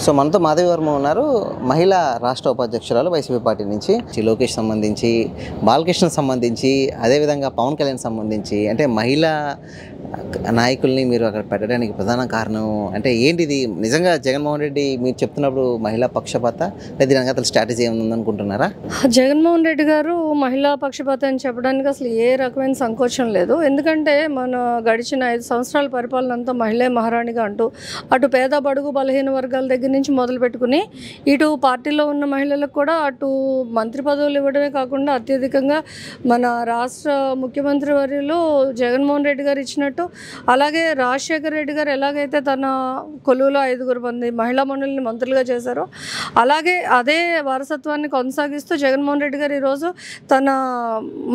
So మనతో మాధవి వర్మ ఉన్నారు, మహిళా రాష్ట్ర ఉపాధ్యక్షురాలు వైసీపీ పార్టీ నుంచి. లోకేష్ సంబంధించి, బాలకృష్ణ సంబంధించి, అదేవిధంగా పవన్ కళ్యాణ్ సంబంధించి, అంటే మహిళా నాయకుల్ని మీరు అక్కడ పెట్టడానికి ప్రధాన కారణం అంటే ఏంటిది? నిజంగా జగన్మోహన్ రెడ్డి మీరు చెప్తున్నప్పుడు మహిళా పక్షపాత, లేదా దీనికి అసలు స్ట్రాటజీ ఏమైనా ఉందనుకుంటున్నారా? జగన్మోహన్ రెడ్డి గారు మహిళా పక్షపాత అని చెప్పడానికి అసలు ఏ రకమైన సంకోచం లేదు. ఎందుకంటే మన గడిచిన 5 సంవత్సరాల పరిపాలన అంతా మహిళే మహారాణిగా అంటూ అటు పేద బడుగు బలహీన వర్గాల దగ్గర నుంచి మొదలు పెట్టుకుని ఇటు పార్టీలో ఉన్న మహిళలకు కూడా అటు మంత్రి పదవులు ఇవ్వడమే కాకుండా అత్యధికంగా మన రాష్ట్ర ముఖ్యమంత్రి వర్యులు జగన్మోహన్ రెడ్డి గారు ఇచ్చినట్టు, అలాగే రాజశేఖర రెడ్డి గారు ఎలాగైతే తన కొలువులో 5 మంది మహిళా మండలిని మంత్రులుగా చేశారో అలాగే అదే వారసత్వాన్ని కొనసాగిస్తూ జగన్మోహన్ రెడ్డి గారు ఈరోజు తన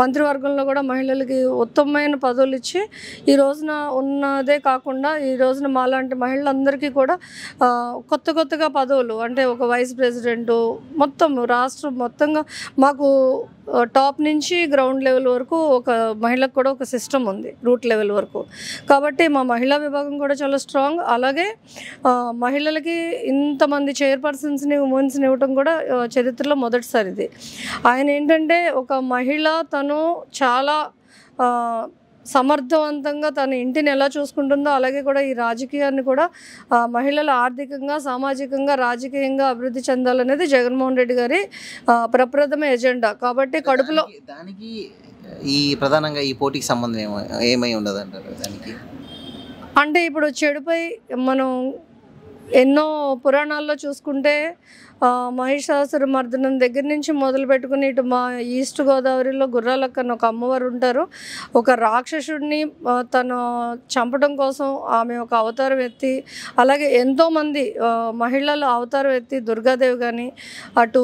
మంత్రివర్గంలో కూడా మహిళలకి ఉత్తమమైన పదవులు ఇచ్చి ఈ రోజున ఉన్నదే కాకుండా ఈ రోజున మాలాంటి మహిళలందరికీ కూడా కొత్తగా పదవులు, అంటే ఒక వైస్ ప్రెసిడెంటు, మొత్తం రాష్ట్రం మొత్తంగా మాకు టాప్ నుంచి గ్రౌండ్ లెవెల్ వరకు ఒక మహిళకు కూడా ఒక సిస్టమ్ ఉంది, రూట్ లెవెల్ వరకు. కాబట్టి మా మహిళా విభాగం కూడా చాలా స్ట్రాంగ్. అలాగే మహిళలకి ఇంతమంది చైర్పర్సన్స్ని, ఉమెన్స్ని ఇవ్వటం కూడా చరిత్రలో మొదటిసారిది. ఆయన ఏంటంటే ఒక మహిళ తను చాలా సమర్థవంతంగా తన ఇంటిని ఎలా చూసుకుంటుందో అలాగే కూడా ఈ రాజకీయాన్ని కూడా మహిళలు ఆర్థికంగా, సామాజికంగా, రాజకీయంగా అభివృద్ధి చెందాలనేది జగన్మోహన్ రెడ్డి గారి ప్రప్రథమ ఎజెండా. కాబట్టి కడుపులో దానికి ఈ ప్రధానంగా ఈ పోటీకి సంబంధం ఏమై ఉండదు అంటారు దానికి? అంటే ఇప్పుడు చెడుపై మనం ఎన్నో పురాణాల్లో చూసుకుంటే మహిషాసుర మర్దనం దగ్గర నుంచి మొదలు పెట్టుకుని ఇటు మా ఈస్ట్ గోదావరిలో గుర్రాలక్కన ఒక అమ్మవారు ఉంటారు. ఒక రాక్షసుడిని తను చంపడం కోసం ఆమె ఒక అవతారం ఎత్తి, అలాగే ఎంతోమంది మహిళలు అవతారం ఎత్తి, దుర్గాదేవి కానీ అటు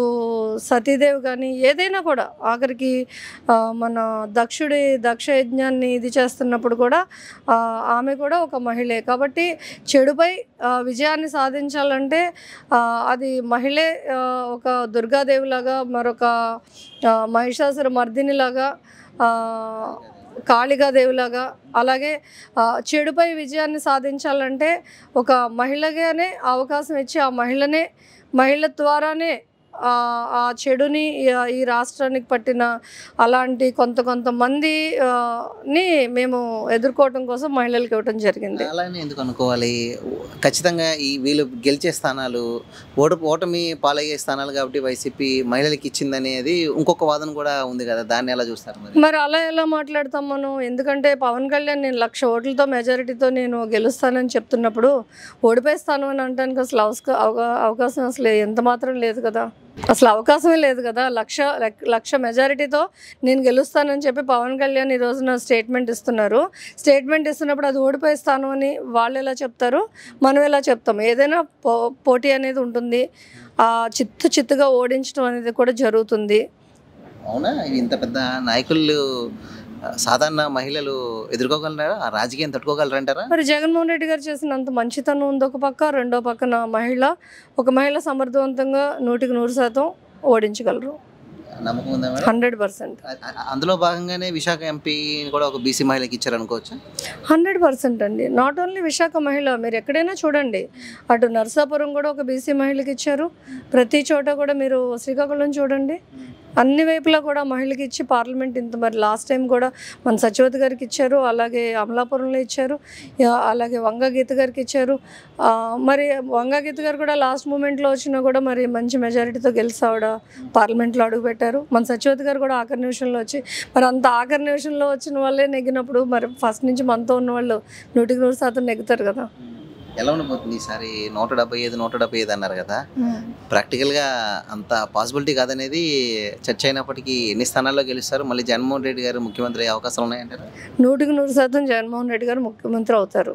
సతీదేవి కానీ ఏదైనా కూడా ఆఖరికి మన దక్ష యజ్ఞాన్ని ఇది చేస్తున్నప్పుడు కూడా ఆమె కూడా ఒక మహిళే. కాబట్టి చెడుపై విజయాన్ని సాధించాలంటే అది మహిళే ఒక దుర్గాదేవిలాగా, మరొక మహిషాసుర మర్దినిలాగా, కాళికాదేవిలాగా, అలాగే చెడుపై విజయాన్ని సాధించాలంటే ఒక మహిళగానే అవకాశం ఇచ్చి ఆ మహిళ ద్వారానే ఆ చెడుని ఈ రాష్ట్రానికి పట్టిన అలాంటి కొంతమందిని మేము ఎదుర్కోవటం కోసం మహిళలకు ఇవ్వటం జరిగింది. అలానే ఎందుకు అనుకోవాలి? ఖచ్చితంగా ఈ వీళ్ళు గెలిచే స్థానాలు ఓటమి పాలయ్యే స్థానాలు కాబట్టి వైసీపీ మహిళలకు ఇచ్చిందనేది ఇంకొక వాదన కూడా ఉంది కదా, దాన్ని ఎలా చూస్తారు? మరి అలా ఎలా మాట్లాడతాం మనం? ఎందుకంటే పవన్ కళ్యాణ్ నేను 1,00,000 ఓట్లతో మెజారిటీతో నేను గెలుస్తానని చెప్తున్నప్పుడు ఓడిపోయిస్తాను అని అనడానికి అసలు అవకాశం అసలు ఎంత మాత్రం లేదు కదా, అసలు అవకాశమే లేదు కదా. 1,00,000 మెజారిటీతో నేను గెలుస్తానని చెప్పి పవన్ కళ్యాణ్ ఈ రోజున స్టేట్మెంట్ ఇస్తున్నారు. స్టేట్మెంట్ ఇస్తున్నప్పుడు అది ఓడిపోయిస్తాను అని వాళ్ళు ఎలా చెప్తారు, మనం ఎలా చెప్తాం? ఏదైనా పోటీ అనేది ఉంటుంది, చిత్తుగా ఓడించడం అనేది కూడా జరుగుతుంది. అవునా? ఇంత పెద్ద నాయకులు సాధారణ మహిళలు ఎదుర్కోగలరా? ఆ రాజకీయం తట్టుకోగలరంటారా? మరి జగన్మోహన్ రెడ్డి గారు చేసినంత మంచితనం ఉంది ఒక పక్క, రెండో పక్కన ఒక మహిళ సమర్థవంతంగా 100% ఓడించగలరు. నమ్మకం ఉందా? 100%. అందులో భాగంగానే విశాఖ ఎంపీ కూడా ఒక బీసీ మహిళకి ఇచ్చారు అనుకోవచ్చు. 100% అండి. నాట్ ఓన్లీ విశాఖ మహిళ, మీరు ఎక్కడైనా చూడండి, అటు నర్సాపురం కూడా ఒక బీసీ మహిళకి ఇచ్చారు. ప్రతి చోట కూడా మీరు శ్రీకాకుళం చూడండి, అన్ని వైపులా కూడా మహిళకి ఇచ్చి పార్లమెంట్ మరి లాస్ట్ టైం కూడా మన సత్యవతి గారికి ఇచ్చారు, అలాగే అమలాపురంలో ఇచ్చారు, అలాగే వంగా గీత గారికి ఇచ్చారు. మరి వంగా గీత గారు కూడా లాస్ట్ మూమెంట్లో వచ్చినా కూడా మరి మంచి మెజారిటీతో గెలిచి ఆవిడ పార్లమెంట్లో అడుగుపెట్టారు. మన సత్యవతి గారు కూడా ఆఖరి నిమిషంలో వచ్చి, మరి అంత ఆఖరి నిమిషంలో వచ్చిన వాళ్ళే నెగ్గినప్పుడు మరి ఫస్ట్ నుంచి మనతో ఉన్న వాళ్ళు 100% నెగ్గుతారు కదా. ఎలా ఉండబోతుంది ఈసారి? 175 అన్నారు కదా, ప్రాక్టికల్గా అంత పాసిబిలిటీ కాదనేది చర్చ అయినప్పటికీ ఎన్ని స్థానాల్లో గెలుస్తారు? మళ్ళీ జగన్మోహన్ రెడ్డి గారు ముఖ్యమంత్రి అయ్యే అవకాశాలు ఉన్నాయంటారు? 100% జగన్మోహన్ రెడ్డి గారు ముఖ్యమంత్రి అవుతారు.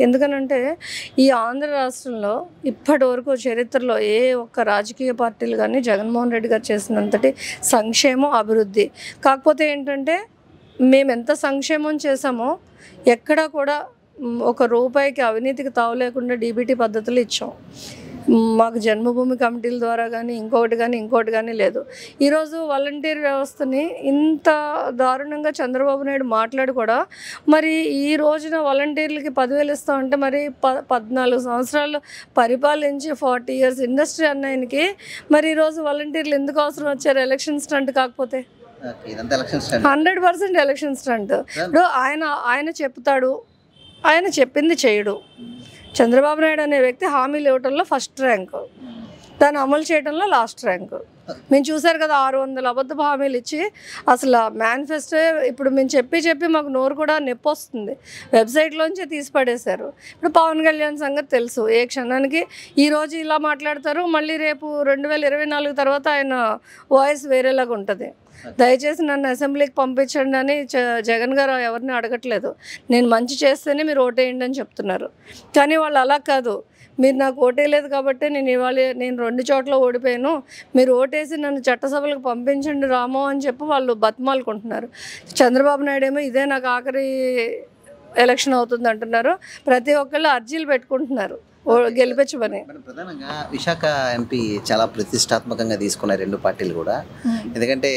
ఎందుకనంటే ఈ ఆంధ్ర రాష్ట్రంలో ఇప్పటి వరకు చరిత్రలో ఏ ఒక్క రాజకీయ పార్టీలు కానీ జగన్మోహన్ రెడ్డి గారు చేసినంతటి సంక్షేమం, అభివృద్ధి. కాకపోతే ఏంటంటే మేము ఎంత సంక్షేమం చేసామో ఎక్కడా కూడా ఒక రూపాయికి అవినీతికి తావు లేకుండా డీబీటీ పద్ధతులు ఇచ్చాం. మాకు జన్మభూమి కమిటీల ద్వారా కానీ ఇంకోటి కానీ లేదు. ఈరోజు వాలంటీర్ వ్యవస్థని ఇంత దారుణంగా చంద్రబాబు నాయుడు మాట్లాడి కూడా మరి ఈ రోజున వాలంటీర్లకి 10,000 ఇస్తామంటే మరి 14 సంవత్సరాలు పరిపాలించి 40 years ఇండస్ట్రీ అన్నాయనికి మరి ఈరోజు వాలంటీర్లు ఎందుకు అవసరం వచ్చారు? ఎలక్షన్ స్టంట్ కాకపోతే 100% ఎలక్షన్ స్టంట్. ఇప్పుడు ఆయన చెప్తాడు, ఆయన చెప్పింది చేయడు. చంద్రబాబు నాయుడు అనే వ్యక్తి హామీలు ఇవ్వటంలో ఫస్ట్ ర్యాంకు, దాన్ని అమలు చేయడంలో లాస్ట్ ర్యాంకు. మేము చూసారు కదా 600 అబద్ధపు హామీలు ఇచ్చి అసలు మేనిఫెస్టో ఇప్పుడు మేము చెప్పి మాకు నోరు కూడా నొప్పి వస్తుంది. వెబ్సైట్లోంచి తీసి పడేశారు. ఇప్పుడు పవన్ కళ్యాణ్ సంగతి తెలుసు, ఏ క్షణానికి ఈరోజు ఇలా మాట్లాడతారు, మళ్ళీ రేపు 2024 తర్వాత ఆయన వాయిస్ వేరేలాగా ఉంటుంది. దయచేసి నన్ను అసెంబ్లీకి పంపించండి అని జగన్ గారు ఎవరిని అడగట్లేదు. నేను మంచి చేస్తేనే మీరు ఓటేయండి అని చెప్తున్నారు. కానీ వాళ్ళు అలా కాదు, మీరు నాకు ఓటేయలేదు కాబట్టి నేను 2 చోట్ల ఓడిపోయాను, మీరు ఓటేసి నన్ను చట్టసభలకు పంపించండి రామో అని చెప్పి వాళ్ళు బతిమాలుకుంటున్నారు. చంద్రబాబు నాయుడు ఏమో ఇదే నాకు ఆఖరి ఎలక్షన్ అవుతుంది అంటున్నారు. ప్రతి ఒక్కళ్ళు అర్జీలు పెట్టుకుంటున్నారు గెలిపించమని. ప్రధానంగా విశాఖ ఎంపీ చాలా ప్రతిష్టాత్మకంగా తీసుకున్నారు 2 పార్టీలు కూడా. ఎందుకంటే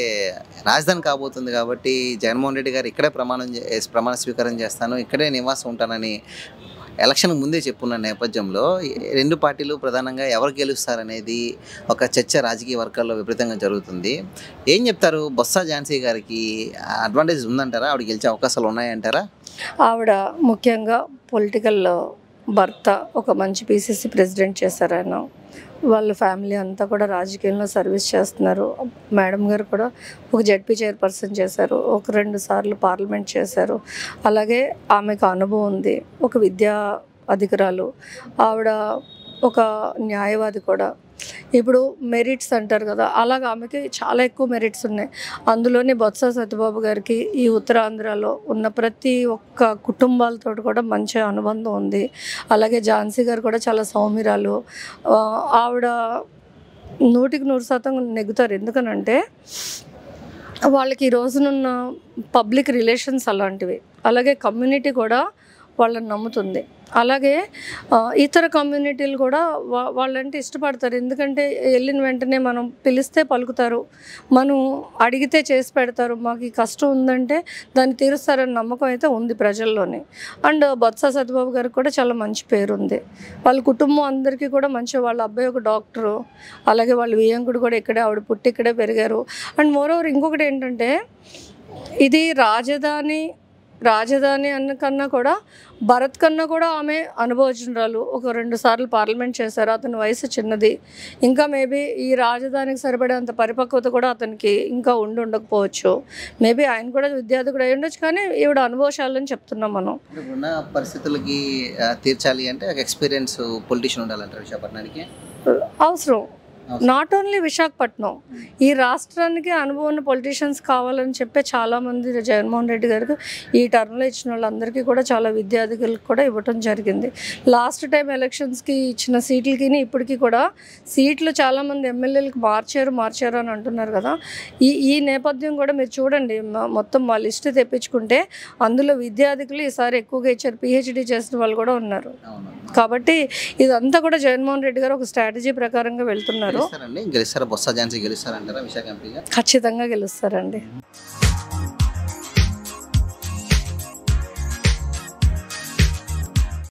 రాజధాని కాబోతుంది కాబట్టి జగన్మోహన్ రెడ్డి గారు ఇక్కడే ప్రమాణ స్వీకారం చేస్తాను, ఇక్కడే నివాసం ఉంటానని ఎలక్షన్ ముందే చెప్పున్న నేపథ్యంలో 2 పార్టీలు ప్రధానంగా ఎవరు గెలుస్తారనేది ఒక చర్చ రాజకీయ వర్గాల్లో విపరీతంగా జరుగుతుంది. ఏం చెప్తారు? బొత్స ఝాన్సీ గారికి అడ్వాంటేజ్ ఉందంటారా? ఆవిడ గెలిచే అవకాశాలు ఉన్నాయంటారా? ఆవిడ ముఖ్యంగా పొలిటికల్ భర్త ఒక మంచి PCC ప్రెసిడెంట్ చేశారు. ఆయన వాళ్ళ ఫ్యామిలీ అంతా కూడా రాజకీయంలో సర్వీస్ చేస్తున్నారు. మేడం గారు కూడా ఒక ZP చైర్పర్సన్ చేశారు, ఒక 2 సార్లు పార్లమెంట్ చేశారు. అలాగే ఆమెకు అనుభవం ఉంది, ఒక విద్యా అధికారులు, ఆవిడ ఒక న్యాయవాది కూడా. ఇప్పుడు మెరిట్స్ అంటారు కదా, అలాగ ఆమెకి చాలా ఎక్కువ మెరిట్స్ ఉన్నాయి. అందులోని బొత్స సత్యబాబు గారికి ఈ ఉత్తరాంధ్రలో ఉన్న ప్రతి ఒక్క కుటుంబాలతో కూడా మంచి అనుబంధం ఉంది. అలాగే ఝాన్సీ గారు కూడా చాలా సౌమ్యురాలు. ఆవిడ 100% నెగ్గుతారు. ఎందుకనంటే వాళ్ళకి ఈ రోజునున్న పబ్లిక్ రిలేషన్స్ అలాంటివి. అలాగే కమ్యూనిటీ కూడా వాళ్ళని నమ్ముతుంది. అలాగే ఇతర కమ్యూనిటీలు కూడా వాళ్ళంటే ఇష్టపడతారు. ఎందుకంటే వెళ్ళిన వెంటనే మనం పిలిస్తే పలుకుతారు, మనం అడిగితే చేసి పెడతారు. మాకు ఈ కష్టం ఉందంటే దాన్ని తీరుస్తారని నమ్మకం అయితే ఉంది ప్రజల్లోని. అండ్ బొత్స సత్యబాబు గారికి కూడా చాలా మంచి పేరు ఉంది. వాళ్ళ కుటుంబం అందరికీ కూడా మంచి, వాళ్ళ అబ్బాయి ఒక డాక్టరు, అలాగే వాళ్ళ వియ్యంకుడు కూడా ఇక్కడే, ఆవిడ పుట్టి ఇక్కడే పెరిగారు. అండ్ మోరోవర్ ఇంకొకటి ఏంటంటే ఇది రాజధాని అన్న కన్నా కూడా భరత్ కన్నా కూడా ఆమె అనుభవజ్ఞురాలు. ఒక 2 సార్లు పార్లమెంట్ చేశారు. అతని వయసు చిన్నది, ఇంకా మేబీ ఈ రాజధానికి సరిపడేంత పరిపక్వత కూడా అతనికి ఇంకా ఉండకపోవచ్చు. మేబీ ఆయన కూడా విద్యార్థి కూడా అయి ఉండొచ్చు. కానీ ఈవిడ అనుభవశాలని చెప్తున్నాం మనం. ఉన్న పరిస్థితులకి తీర్చాలి అంటే ఎక్స్పీరియన్స్ పొలిటీషియన్ ఉండాలంటారు విశాఖపట్నానికి. అవసరం. నాట్ ఓన్లీ విశాఖపట్నం, ఈ రాష్ట్రానికి అనుభవం ఉన్న పొలిటీషియన్స్ కావాలని చెప్పే చాలామంది జగన్మోహన్ రెడ్డి గారికి ఈ టర్మ్లో ఇచ్చిన వాళ్ళందరికీ కూడా చాలా విద్యార్థులకు కూడా ఇవ్వటం జరిగింది. లాస్ట్ టైం ఎలక్షన్స్కి ఇచ్చిన సీట్లకి ఇప్పటికీ కూడా సీట్లు చాలామంది ఎమ్మెల్యేలకు మార్చారు అని అంటున్నారు కదా. ఈ నేపథ్యం కూడా మీరు చూడండి, మొత్తం మా లిస్ట్ తెప్పించుకుంటే అందులో విద్యార్థులు ఈసారి ఎక్కువగా ఇచ్చారు. PhD చేసిన వాళ్ళు కూడా ఉన్నారు. కాబట్టి ఇదంతా కూడా జగన్మోహన్ రెడ్డి గారు ఒక స్ట్రాటజీ ప్రకారంగా వెళ్తున్నారు. గెలుస్తారా? బొత్స ఝాన్సీ గెలుస్తారంటారా విశాఖ ఎంపీగా? ఖచ్చితంగా గెలుస్తారండి.